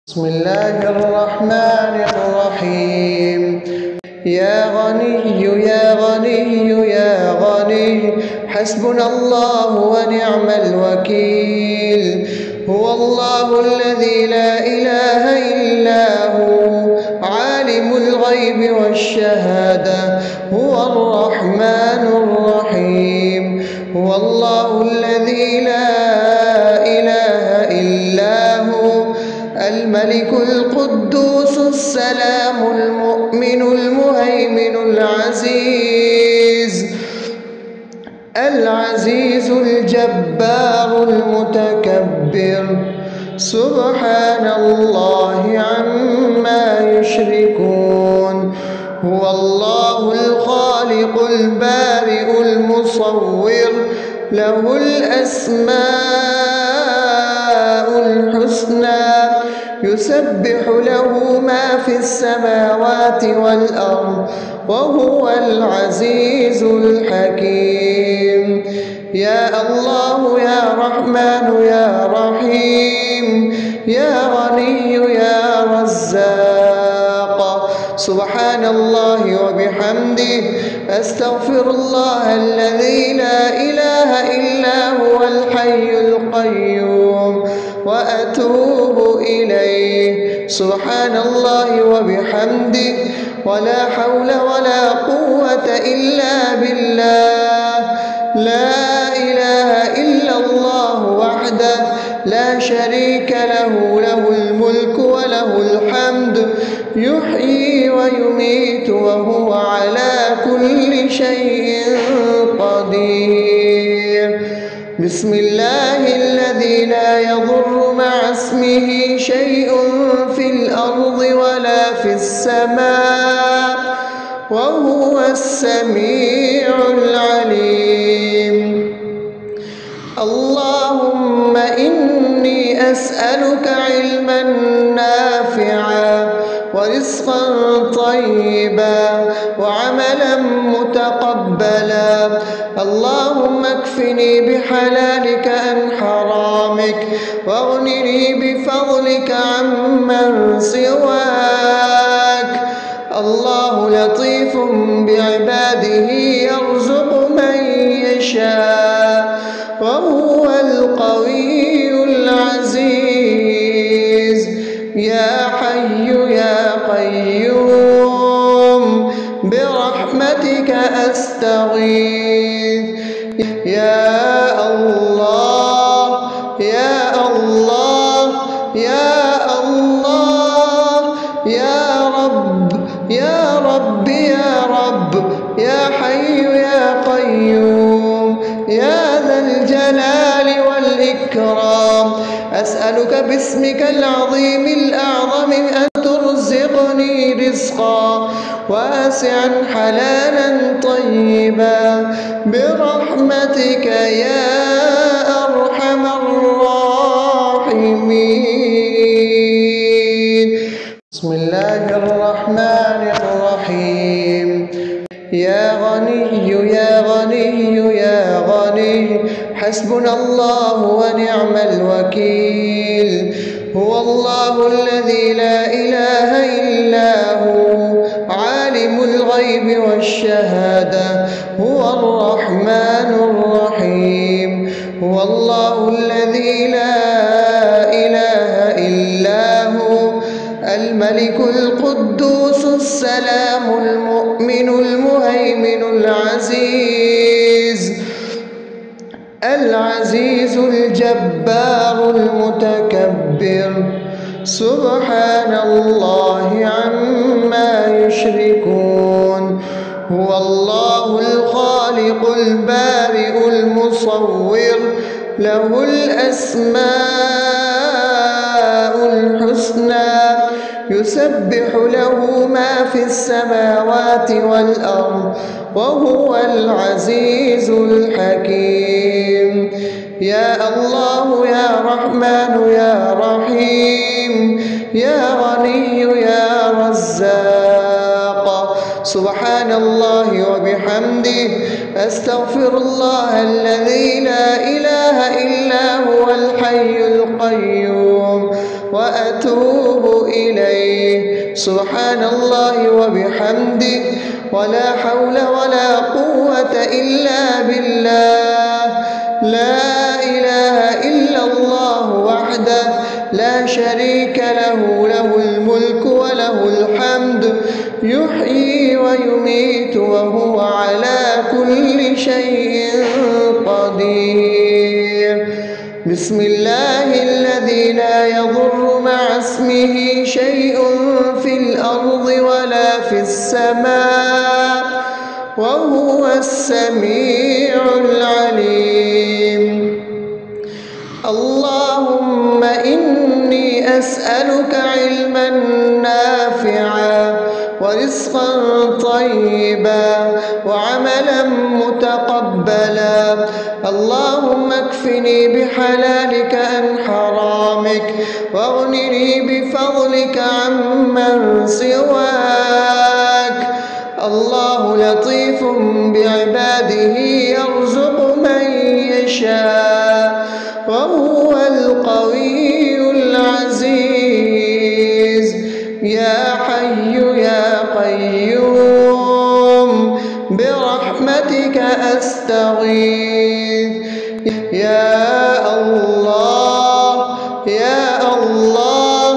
بسم الله الرحمن الرحيم. يا غني يا غني يا غني حسبنا الله ونعم الوكيل. هو الله الذي لا إله إلا هو عالم الغيب والشهادة هو الرحمن الرحيم. هو الله الذي لا إله إلا هو الملك القدوس السلام المؤمن المهيمن العزيز الجبار المتكبر سبحان الله عما يشركون. هو الله الخالق البارئ المصور له الأسماء الحسنى يسبح له ما في السماوات والأرض وهو العزيز الحكيم. يا الله يا رحمن يا رحيم يا غني يا رزاق سبحان الله وبحمده أستغفر الله الذي لا إله إلا هو الحي القيوم وأتوب إليه. سبحان الله وبحمده ولا حول ولا قوة إلا بالله. لا إله إلا الله وحده لا شريك له له الملك وله الحمد يحيي ويميت وهو على كل شيء قدير. بسم الله الذي لا يضر مع اسمه شيء في الأرض ولا في السماء وهو السميع العليم. اللهم إني أسألك علما نافعا ورزقا طيبا وعملا متقبلا. اللهم اكفني بحلالك عن حرامك واغنني بفضلك عمن سواك. الله لطيف بعباده يرزق من يشاء وهو القوي العزيز. يا حي يا قيوم برحمتك أستغيث. يا الله يا الله يا الله يا رب يا رب يا رب يا حي يا قيوم يا ذا الجلال والإكرام أسألك باسمك العظيم الأعظم أن ترزقني رزقا واسعا حلالا طيبا برحمتك يا أرحم الراحمين. بسم الله الرحمن الرحيم. يا غني يا غني يا غني حسبنا الله ونعم الوكيل. هو الله الذي لا إله إلا هو عالم الغيب والشهادة هو الرحمن الرحيم. هو الله الذي لا إله إلا هو الملك القدوس السلام المؤمن المهيمن العزيز الجبار المتكبر سبحان الله عما يشركون. هو الله الخالق البارئ المصور له الأسماء الحسنى يسبح له ما في السماوات والأرض وهو العزيز الحكيم. يا الله يا رحمن يا رحيم يا غني يا رزاق سبحان الله وبحمده أستغفر الله الذي لا إله إلا هو الحي القيوم وأتوب وأتوب إليه. سبحان الله وبحمده، ولا حول ولا قوة إلا بالله. لا إله إلا الله وحده لا شريك له، له الملك وله الحمد، يحيي ويميت وهو على كل شيء قدير. بسم الله الذي لا يضر مع اسمه شيء في الأرض ولا في السماء، وهو السميع العليم. اللهم إني أسألك علما نافعا ورزقا طيبا وعملا متقبلا. اللهم اكفني بحلالك عن حرامك، واغنني بفضلك عمن سواك. الله لطيف بعباده يرزق من يشاء، وهو القوي العزيز. يا حي يا قيوم برحمتك أستغيث. يا الله يا الله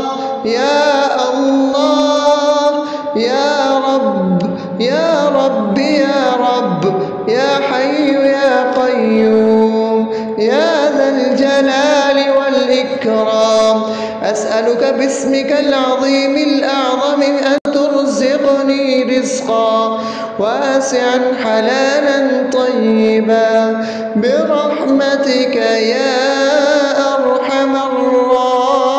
يا الله يا رب يا رب يا رب، يا حي يا قيوم يا ذا الجلال والإكرام. أسألك باسمك العظيم الأعظم أن ترزقني رزقا واسعا حلالا طيبا برحمتك يا أرحم الراحمين.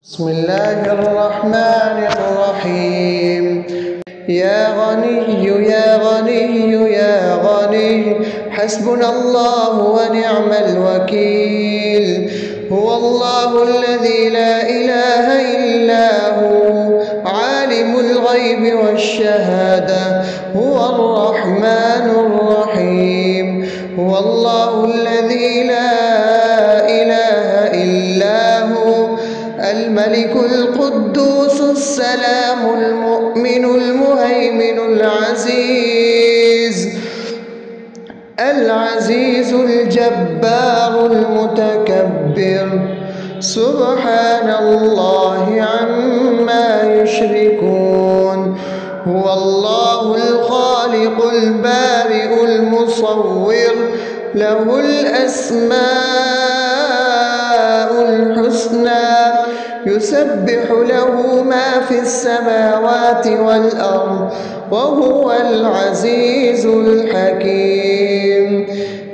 بسم الله الرحمن الرحيم. يا غني يا غني يا غني، حسبنا الله ونعم الوكيل. هو الله الذي لا إله إلا هو، عالم الغيب والشهادة، هو الرحمن الرحيم. هو الله الذي لا إله إلا هو، الملك القدوس السلام المؤمن المهيمن العزيز الجبار المتكبر. سبحان الله عما يشركون. هو الله الخالق البارئ المصور، له الأسماء الحسنى، يسبح له ما في السماوات والأرض، وهو العزيز الحكيم.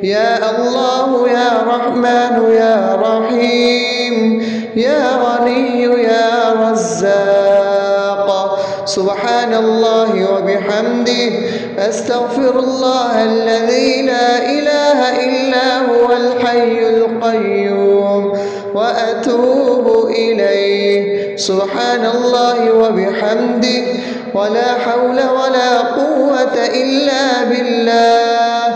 يا الله يا رحمن يا رحيم، يا غني يا رزاق. سبحان الله وبحمده، أستغفر الله الذي لا إله إلا هو الحي القيوم، وأتوب إليه. سبحان الله وبحمده، ولا حول ولا قوة إلا بالله.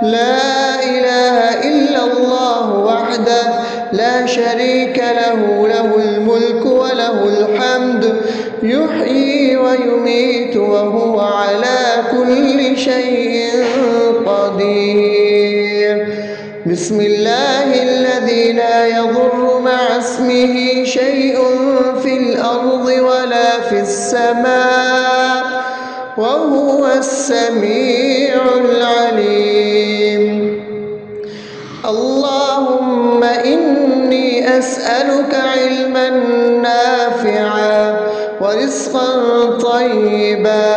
لا إله إلا الله وحده لا شريك له، له الملك وله الحمد، يحيي ويميت وهو على كل شيء قدير. بسم الله الذي لا يضر مع اسمه شيء في الأرض ولا في السماء، وهو السميع العليم. اللهم إني أسألك علما نافعا ورزقا طيبا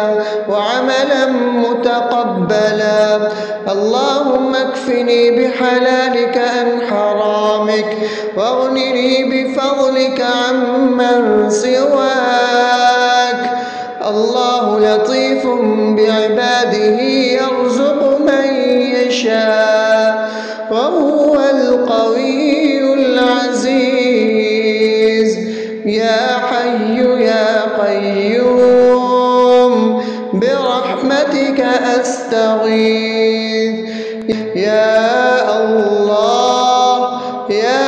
وعملا متقبلا. اللهم اكفني بحلالك عن حرامك، واغنني بفضلك عمن سواك. الله لطيف بعباده يرزق من يشاء، وهو القوي العزيز. يا حي يا قيوم برحمتك أستغيث. يا الله يا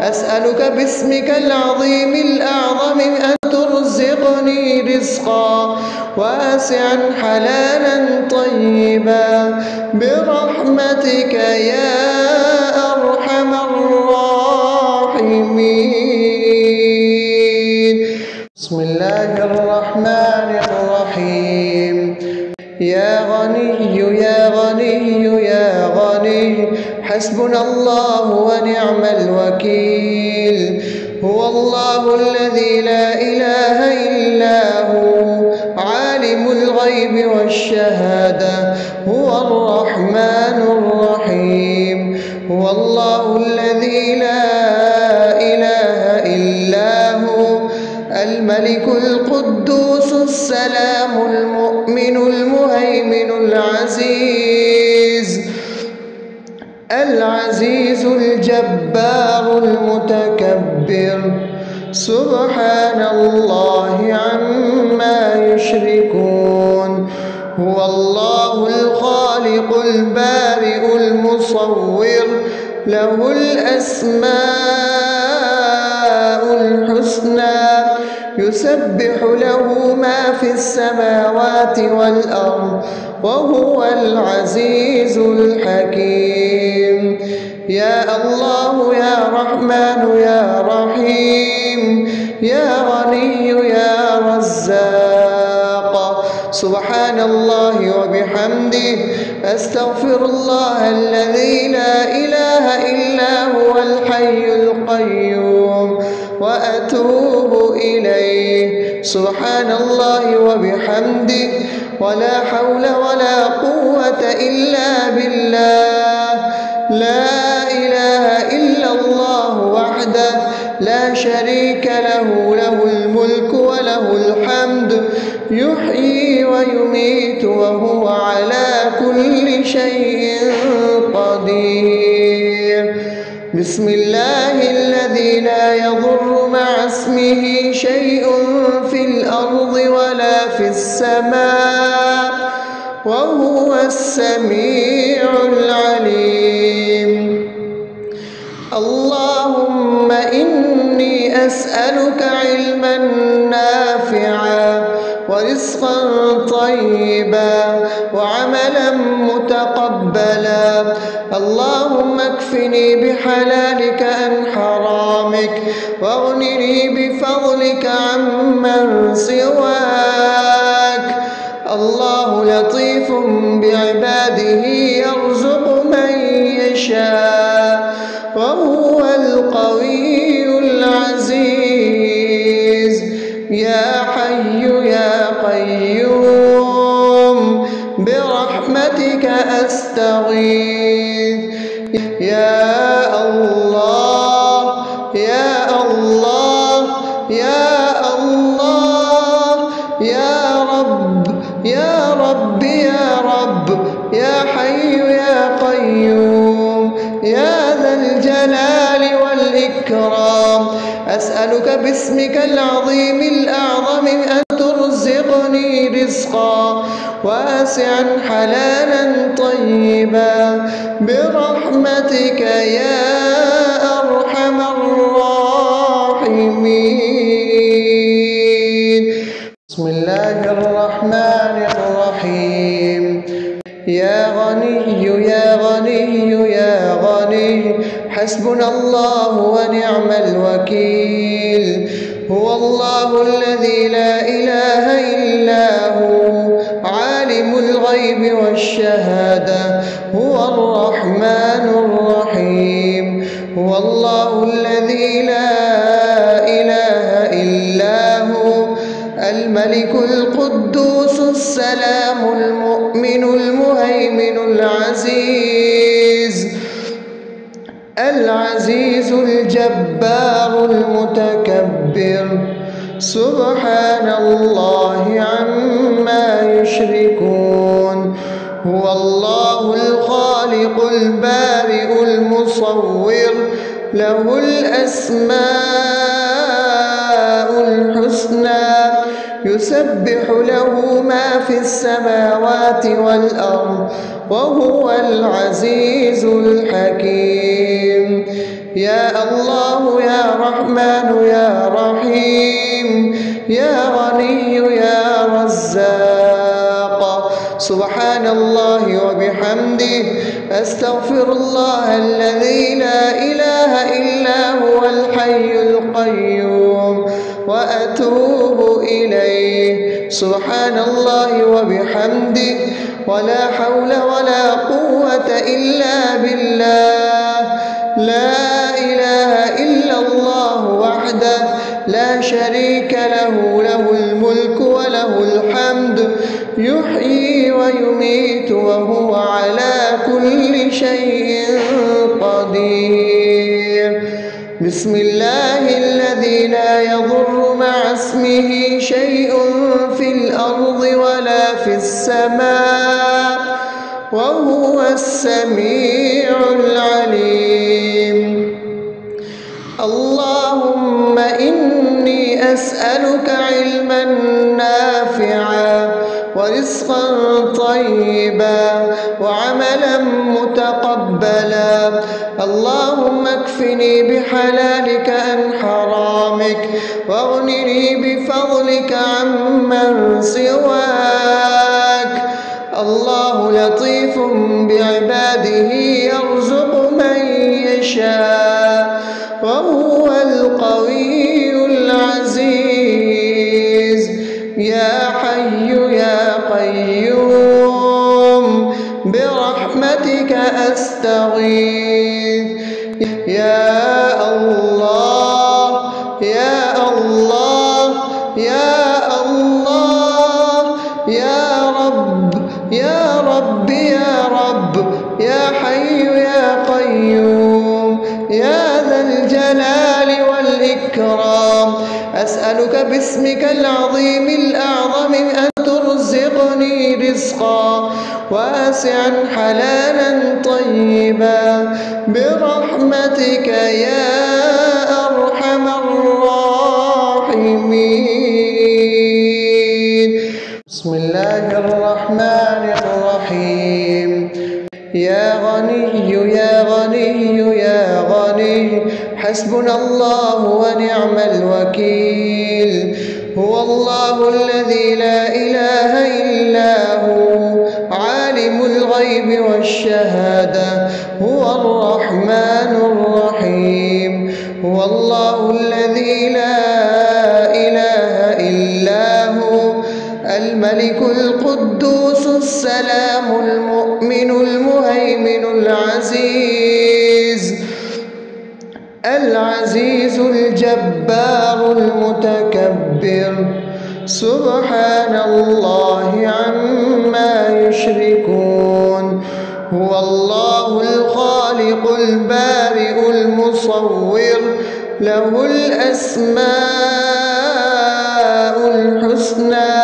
أسألك باسمك العظيم الأعظم أن ترزقني رزقا واسعا حلالا طيبا برحمتك يا أرحم الراحمين. بسم الله الرحمن الرحيم. يا غني يا غني يا غني حسبنا الله ونعم الوكيل. هو الله الذي لا إله إلا هو عالم الغيب والشهادة هو الرحمن الرحيم. هو الله الذي لا إله إلا هو الملك القدوس السلام المؤمن المهيمن العزيز الجبار المتكبر سبحان الله عما يشركون. هو الله الخالق البارئ المصور له الأسماء الحسنى يسبح له ما في السماوات والأرض وهو العزيز الحكيم. يا الله يا رحمن يا رحيم يا غني يا رزاق سبحان الله وبحمده أستغفر الله الذي لا إله إلا هو الحي القيوم وأتوب إليه. سبحان الله وبحمده ولا حول ولا قوة إلا بالله. لا إله إلا الله وحده لا شريك له له الملك وله الحمد يحيي ويميت وهو على كل شيء قدير. بسم الله الذي لا يضر مع اسمه شيء في الأرض ولا في السماء وهو السميع العليم. اللهم إني أسألك علما نافعا ورزقا طيبا وعملا متقبلا. اللهم اكفني بحلالك عن حرامك واغنني بفضلك عمن سواك. الله لطيف بعباده يرزق من يشاء وهو القوي العزيز. يا حي يا قيوم برحمتك أستغيث. يا الله يا الله يا الله يا رب يا رب يا رب يا حي يا قيوم يا ذا الجلال والإكرام. أسألك باسمك العظيم الأعظم أن ترزقني رزقا واسعا حلالا طيبا برحمتك يا أرحم الراحمين. بسم الله الرحمن الرحيم. يا غني يا غني يا غني حسبنا الله ونعم الوكيل. هو الله الذي لا إله إلا هو عالم الغيب والشهادة هو الرحمن الرحيم. هو الله الذي لا إله إلا هو الملك القدوس السلام المؤمن المهيمن العزيز الجبار المتكبر سبحان الله عما يشركون. هو الله الخالق البارئ المصور له الأسماء الحسنى يسبح له ما في السماوات والأرض وهو العزيز الحكيم. يا يا الله يا رحمن يا رحيم يا غني يا رزاق. سبحان الله وبحمده أستغفر الله الذي لا إله إلا هو الحي القيوم وأتوب إليه. سبحان الله وبحمده ولا حول ولا قوة إلا بالله. لا إله إلا الله وحده لا شريك له، له الملك وله الحمد يحيي ويميت وهو على كل شيء قدير. بسم الله الذي لا يضر مع اسمه شيء في الأرض ولا في السماء وهو السميع العليم. اللهم إني أسألك علما نافعا ورزقا طيبا وعملا متقبلا. اللهم اكفني بحلالك عن حرامك واغنني بفضلك عمن سواك. الله لطيف بعباده يرزق من يشاء وهو القوي العزيز. يا حي يا قيوم برحمتك أستغيث. يا الله يا الله يا الله يا رب يا رب يا رب يا حي يا قيوم يا ذا الجلال والإكرام. أسألك باسمك العظيم الأعظم أن ترزقني رزقا واسعا حلالا طيبا برحمتك يا أرحم الراحمين. بسم الله الرحمن الرحيم. يا غني يا غني يا غني حسبنا الله ونعم الوكيل. هو الله الذي لا إله إلا هو عالم الغيب والشهادة هو الرحمن الرحيم. هو الله الذي لا إله إلا هو الملك القدوس السلام المؤمن المهيمن العزيز الجبار المتكبر. سبحان الله عما يشركون. هو الله الخالق البارئ المصور له الأسماء الحسنى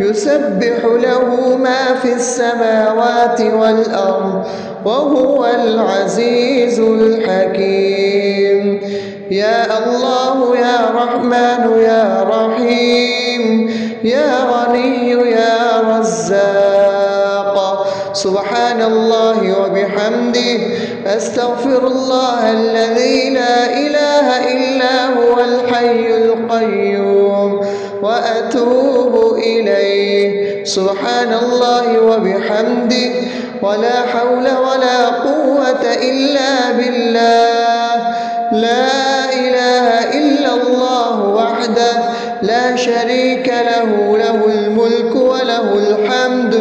يسبح له ما في السماوات والأرض وهو العزيز الحكيم. يا الله يا رحمن يا رحيم يا غني يا رزاق. سبحان الله وبحمده أستغفر الله الذي لا إله إلا هو الحي القيوم وأتوب إليه. سبحان الله وبحمده ولا حول ولا قوة إلا بالله. لا إله إلا الله وحده لا شريك له، له الملك وله الحمد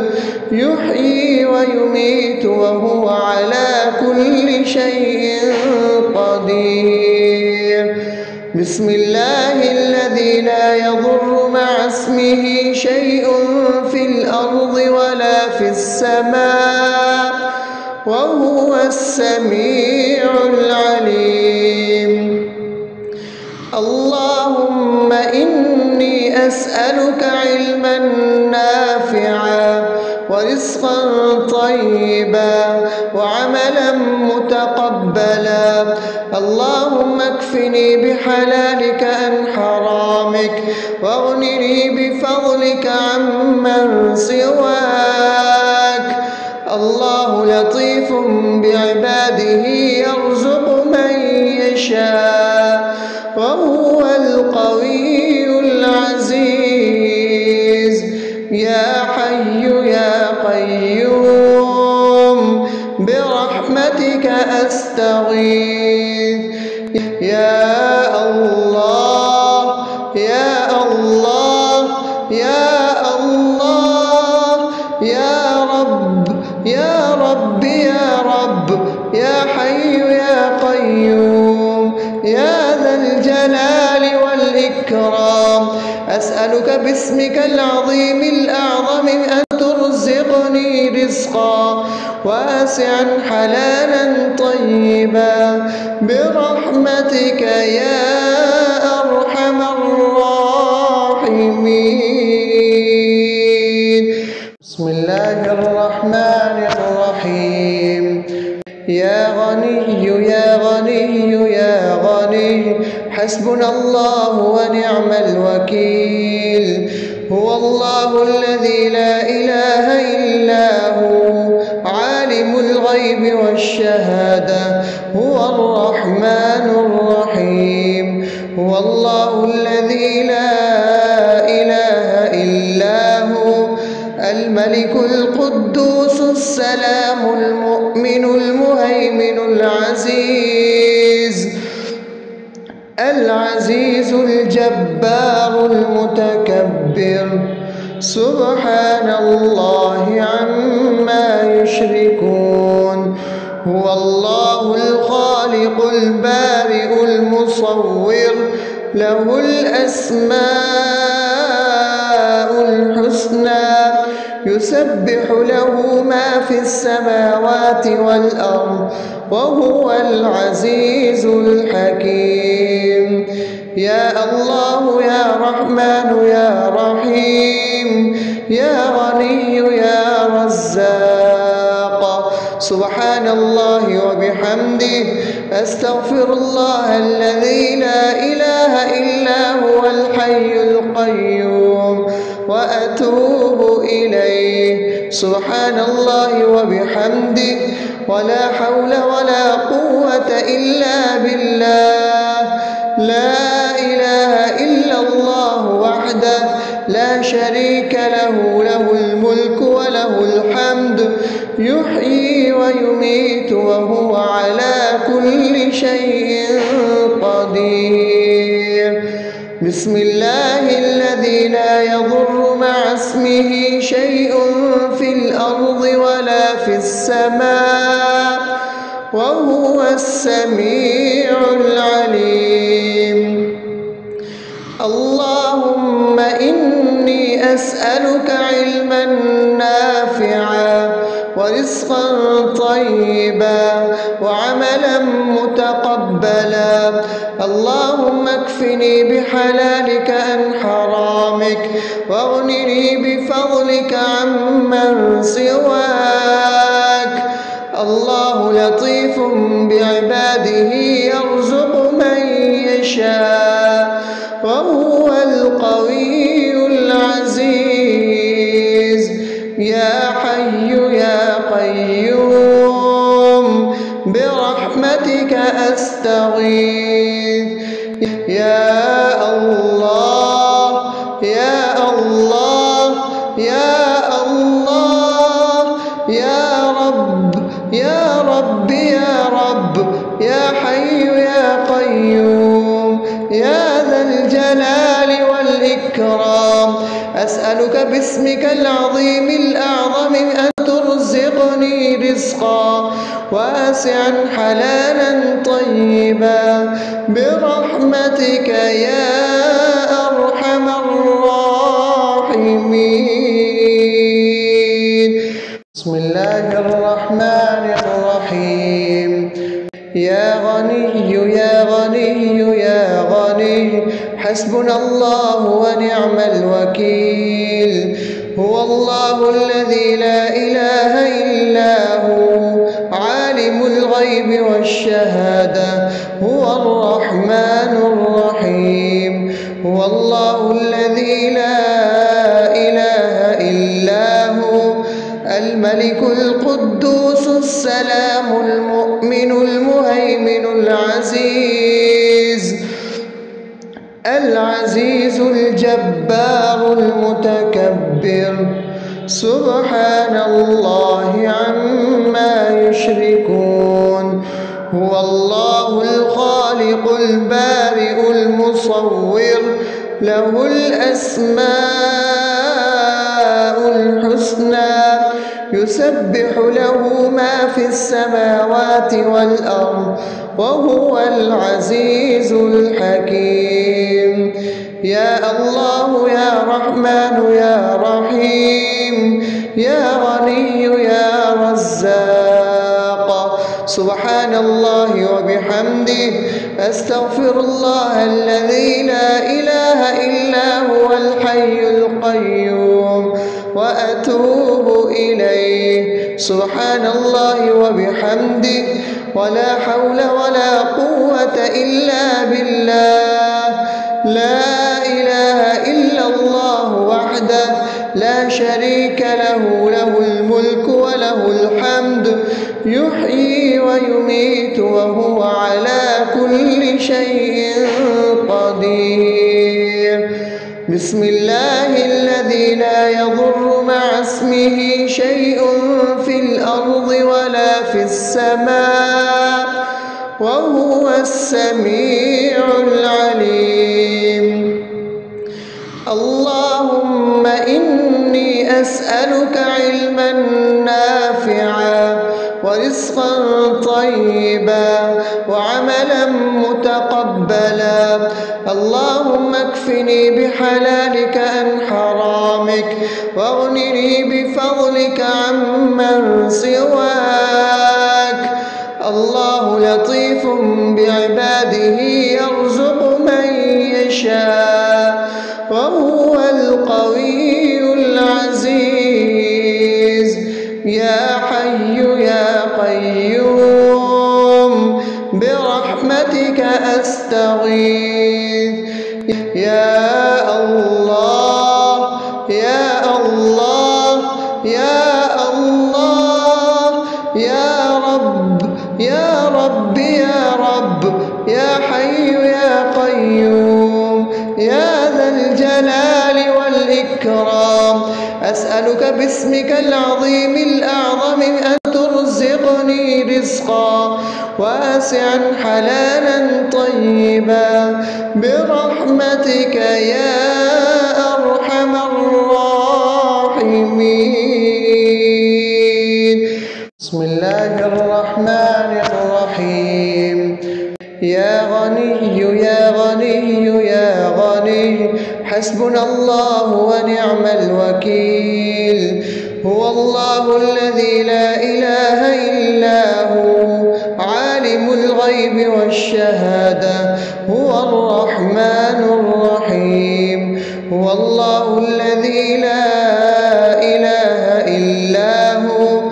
يحيي ويميت وهو على كل شيء قدير. بسم الله الذي لا يضر مع اسمه شيء في الأرض ولا في السماء وهو السميع العليم. اللهم إني أسألك علما نافعا ورزقا طيبا وعملا متقبلا. اللهم اكفني بحلالك عن حرامك واغنني بفضلك عمن سواك. الله لطيف بعباده يرزق من يشاء يشاء وهو القوي العزيز. يا حي يا قيوم برحمتك أستغيث. يا الله يا الله يا الله يا رب يا رب يا رب يا حي يا قيوم يا ذا الجلال والإكرام. أسألك باسمك العظيم الأعظم أن ترزقني رزقا واسعا حلالا طيبا برحمتك يا أرحم الراحمين. بسم الله الرحمن الرحيم. يا غني يا غني يا غني حسبنا الله ونعم الوكيل. هو الله الذي لا إله إلا هو عالم الغيب والشهادة هو الرحمن الرحيم. هو الله الذي لا إله إلا هو الملك القدوس السلام المؤمن المهيمن العزيز الجبار المتكبر. سبحان الله عما يشركون. هو الله الخالق البارئ المصور له الأسماء الحسنى يسبح له ما في السماوات والأرض وهو العزيز الحكيم. يا الله يا رحمن يا رحيم يا غني يا رزاق. سبحان الله وبحمده أستغفر الله الذي لا إله إلا هو الحي القيوم وأتوب إليه. سبحان الله وبحمده ولا حول ولا قوة إلا بالله. لا إله إلا الله وحده لا شريك له له الملك وله الحمد يحيي ويميت وهو على كل شيء قدير. بسم الله الذي لا يضر مع اسمه شيء في الأرض ولا في السماء وهو السميع العليم. اللهم إني أسألك علما نافعا ورزقا طيبا وعملا متقبلا. اللهم اكفني بحلالك عن حرامك واغنني بفضلك عمن سواك. الله لطيف بعباده يرزق من يشاء وهو القوي العزيز. يا حي يا قيوم برحمتك أستغيث. يا الله يا الله يا الله يا رب يا رب يا رب يا حي يا قيوم يا ذا الجلال والإكرام. أسألك باسمك العظيم الأعظم أن ترزقني رزقا واسعا حلالا طيبا برحمتك يا أرحم الراحمين. بسم الله الرحمن الرحيم. يا غني يا غني يا غني حسبنا الله ونعم الوكيل. هو الله الذي لا إله إلا هو عالم الغيب والشهادة هو الرحمن الرحيم. هو الله الذي لا إله إلا هو الملك القدوس السلام المؤمن المهيمن العزيز العزيز الجبار المتكبر سبحان الله عما يشركون هو الله الخالق البارئ المصور له الأسماء الحسنى يسبح له ما في السماوات والأرض وهو العزيز الحكيم يا الله يا رحمن يا رحيم يا غني يا رزاق سبحان الله وبحمده أستغفر الله الذي لا إله إلا هو الحي القيوم وأتوب إليه سبحان الله وبحمده ولا حول ولا قوة إلا بالله لا إله إلا الله وحده لا شريك له له الملك وله الحمد يحيي ويميت وهو على كل شيء قدير بسم الله الذي لا يضر مع اسمه شيء في الأرض ولا في السماء وهو السميع العليم اللهم إني أسألك علما نافعا ورزقا طيبا وعملا متقبلا اللهم اكفني بحلالك عن حرامك واغنني بفضلك عمن سواك الله لطيف بعباده يرزق من يشاء وهو القوي العزيز يا حي يا قيوم برحمتك أستغيث يا الله يا الله يا الله يا رب يا رب يا رب يا حي يا قيوم يا ذا الجلال والإكرام أسألك باسمك العظيم الأعظم أن ترزقني رزقا واسعا حلالا طيبا برحمتك يا أرحم الراحمين بسم الله الرحمن الرحيم يا غني يا غني يا غني حسبنا الله ونعم الوكيل هو الله الذي لا إله إلا هو عالم الغيب والشهادة هو الرحمن الرحيم هو الله الذي لا إله إلا هو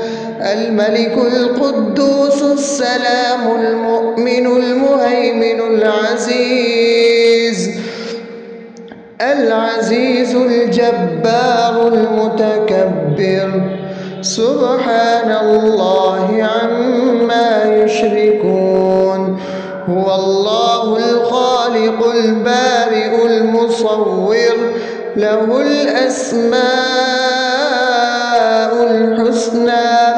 الملك القدوس السلام المؤمن المهيمن العزيز الجبار المتكبر سبحان الله عما يشركون هو الله الخالق البارئ المصور له الأسماء الحسنى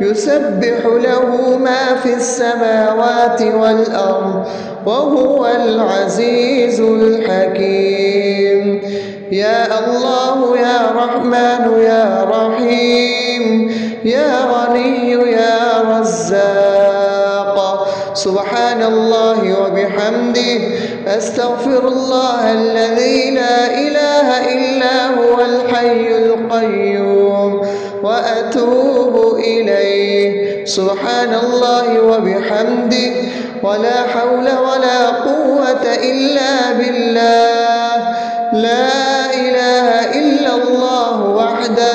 يسبح له ما في السماوات والأرض وهو العزيز الحكيم يا الله يا رحمن يا رحيم يا غني يا رزاق سبحان الله وبحمده أستغفر الله الذي لا إله إلا هو الحي القيوم وأتوب إليه سبحان الله وبحمده ولا حول ولا قوة إلا بالله لا إله إلا الله وحده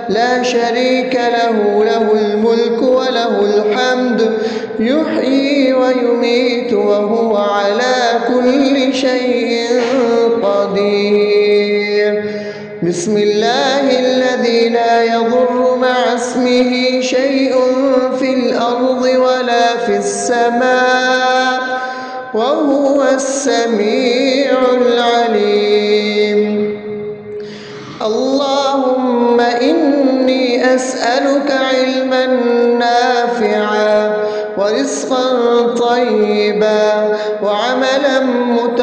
لا شريك له له الملك وله الحمد يحيي ويميت وهو على كل شيء قدير بسم الله الذي لا يضر مع اسمه شيء في الأرض ولا في السماء وهو السميع العليم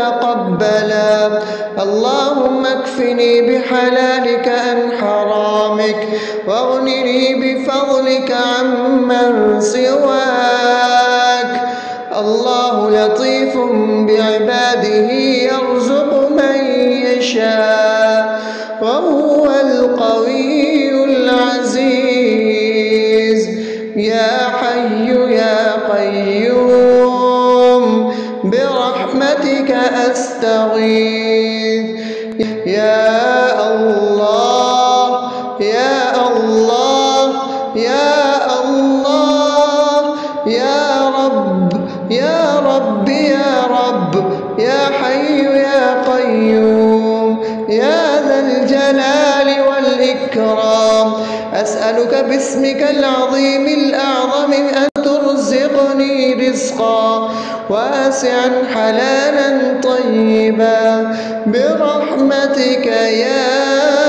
وتقبلا. اللهم اكفني بحلالك عن حرامك واغنني بفضلك عمن سواك. الله لطيف بعباده يرزق من يشاء وهو القوي العزيز. يا حي يا قيوم برحمتك أستغيث. يا الله يا الله يا الله يا رب يا رب يا رب يا حي يا قيوم يا ذا الجلال والإكرام. أسألك باسمك العظيم الأعظم أن ترزقني رزقا واسعا حلالا طيبا برحمتك يا